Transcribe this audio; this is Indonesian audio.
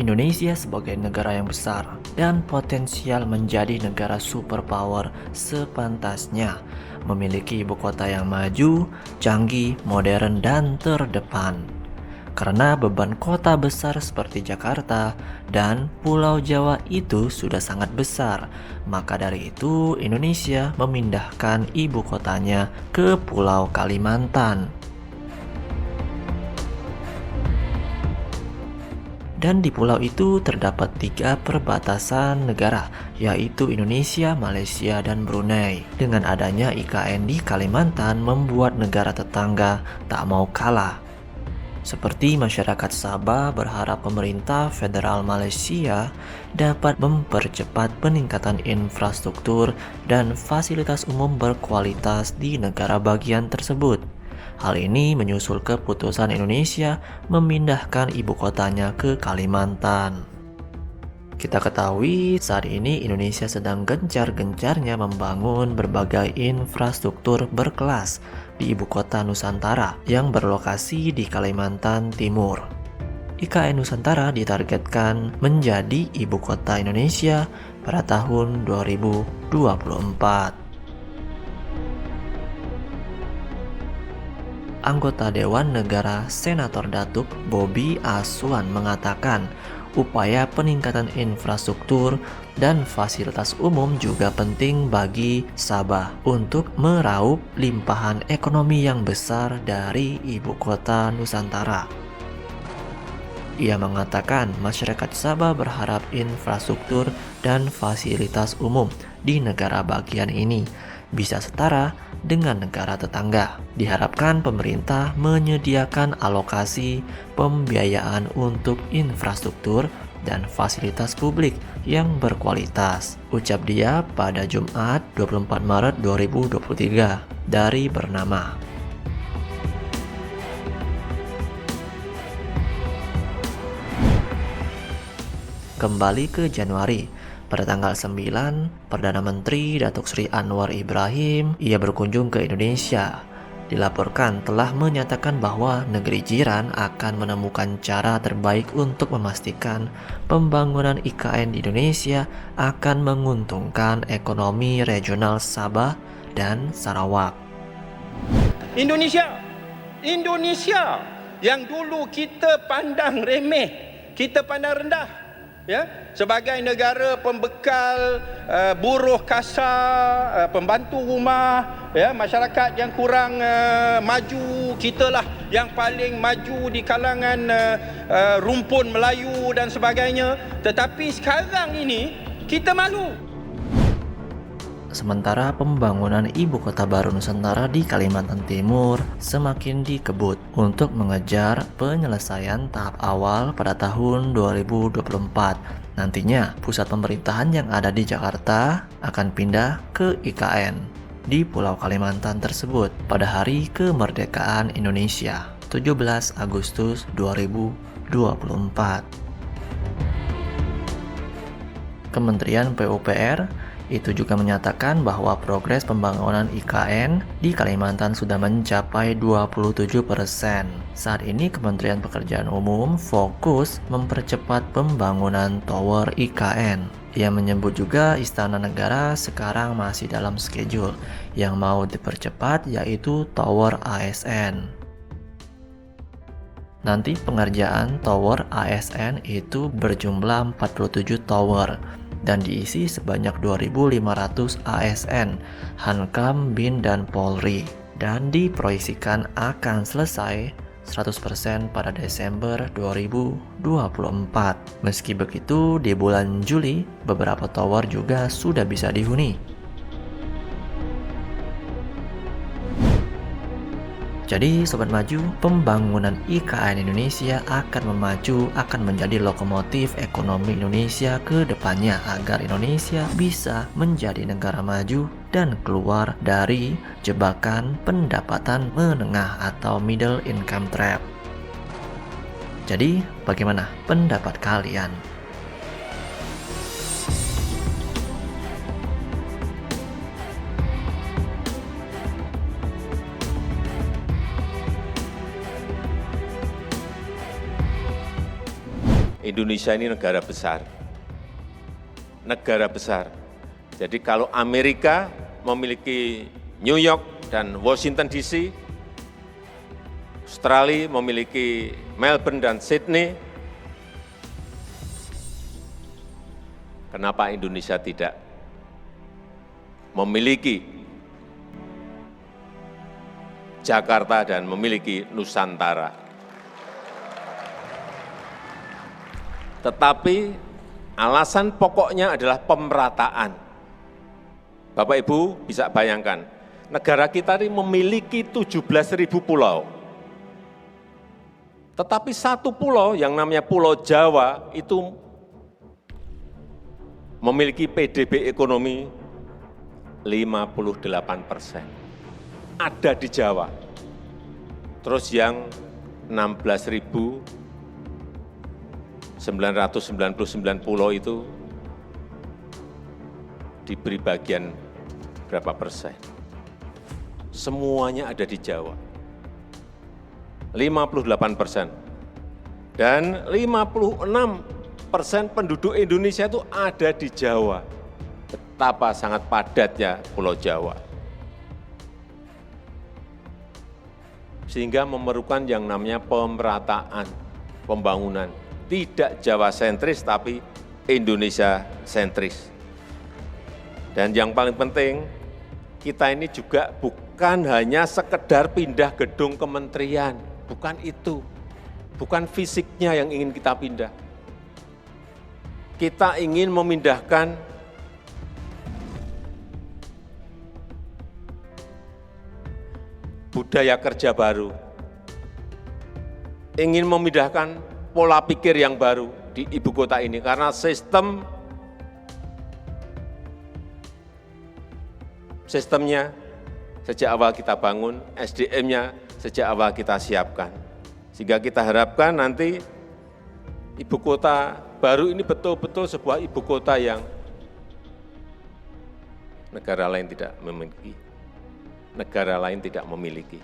Indonesia sebagai negara yang besar dan potensial menjadi negara superpower sepantasnya memiliki ibu kota yang maju, canggih, modern, dan terdepan. Karena beban kota besar seperti Jakarta dan Pulau Jawa itu sudah sangat besar, maka dari itu Indonesia memindahkan ibu kotanya ke Pulau Kalimantan. Dan di pulau itu terdapat 3 perbatasan negara, yaitu Indonesia, Malaysia, dan Brunei. Dengan adanya IKN di Kalimantan membuat negara tetangga tak mau kalah. Seperti masyarakat Sabah berharap pemerintah federal Malaysia dapat mempercepat peningkatan infrastruktur dan fasilitas umum berkualitas di negara bagian tersebut. Hal ini menyusul keputusan Indonesia memindahkan ibu kotanya ke Kalimantan. Kita ketahui saat ini Indonesia sedang gencar-gencarnya membangun berbagai infrastruktur berkelas di ibu kota Nusantara yang berlokasi di Kalimantan Timur. IKN Nusantara ditargetkan menjadi ibu kota Indonesia pada tahun 2024. Anggota Dewan Negara Senator Datuk Bobi Aswan mengatakan upaya peningkatan infrastruktur dan fasilitas umum juga penting bagi Sabah untuk meraup limpahan ekonomi yang besar dari ibu kota Nusantara. Ia mengatakan masyarakat Sabah berharap infrastruktur dan fasilitas umum di negara bagian ini bisa setara dengan negara tetangga. Diharapkan pemerintah menyediakan alokasi pembiayaan untuk infrastruktur dan fasilitas publik yang berkualitas. Ucap dia pada Jumat 24 Maret 2023 dari Bernama. Kembali ke Januari. Pada tanggal 9, Perdana Menteri Datuk Seri Anwar Ibrahim ia berkunjung ke Indonesia. Dilaporkan telah menyatakan bahwa negeri jiran akan menemukan cara terbaik untuk memastikan pembangunan IKN di Indonesia akan menguntungkan ekonomi regional Sabah dan Sarawak. Indonesia yang dulu kita pandang remeh, kita pandang rendah, ya, sebagai negara pembekal buruh kasar, pembantu rumah, ya, masyarakat yang kurang maju, kitalah yang paling maju di kalangan rumpun Melayu dan sebagainya. Tetapi sekarang ini kita malu. Sementara pembangunan ibu kota baru Nusantara di Kalimantan Timur semakin dikebut untuk mengejar penyelesaian tahap awal pada tahun 2024. Nantinya, pusat pemerintahan yang ada di Jakarta akan pindah ke IKN di Pulau Kalimantan tersebut pada hari kemerdekaan Indonesia, 17 Agustus 2024. Kementerian PUPR itu juga menyatakan bahwa progres pembangunan IKN di Kalimantan sudah mencapai 27%. Saat ini Kementerian Pekerjaan Umum fokus mempercepat pembangunan tower IKN. Ia menyebut juga Istana Negara sekarang masih dalam schedule yang mau dipercepat, yaitu tower ASN. Nanti pengerjaan tower ASN itu berjumlah 47 tower dan diisi sebanyak 2.500 ASN, Hankam, BIN, dan Polri, dan diproyeksikan akan selesai 100% pada Desember 2024. Meski begitu, di bulan Juli, beberapa tower juga sudah bisa dihuni. Jadi Sobat Maju, pembangunan IKN Indonesia akan menjadi lokomotif ekonomi Indonesia ke depannya agar Indonesia bisa menjadi negara maju dan keluar dari jebakan pendapatan menengah atau middle income trap. Jadi, bagaimana pendapat kalian? Indonesia ini negara besar. Negara besar. Jadi kalau Amerika memiliki New York dan Washington DC, Australia memiliki Melbourne dan Sydney, kenapa Indonesia tidak memiliki Jakarta dan memiliki Nusantara? Tetapi alasan pokoknya adalah pemerataan. Bapak Ibu bisa bayangkan, negara kita ini memiliki 17.000 pulau. Tetapi satu pulau yang namanya Pulau Jawa itu memiliki PDB ekonomi 58%. Ada di Jawa. Terus yang 16.999 pulau itu diberi bagian berapa persen? Semuanya ada di Jawa. 58%. Dan 56% penduduk Indonesia itu ada di Jawa. Betapa sangat padatnya Pulau Jawa. Sehingga memerlukan yang namanya pemerataan, pembangunan. Tidak Jawa sentris, tapi Indonesia sentris. Dan yang paling penting, kita ini juga bukan hanya sekedar pindah gedung kementerian. Bukan itu. Bukan fisiknya yang ingin kita pindah. Kita ingin memindahkan budaya kerja baru. Ingin memindahkan pola pikir yang baru di ibu kota ini, karena sistemnya sejak awal kita bangun, SDM-nya sejak awal kita siapkan. Sehingga kita harapkan nanti ibu kota baru ini betul-betul sebuah ibu kota yang negara lain tidak memiliki.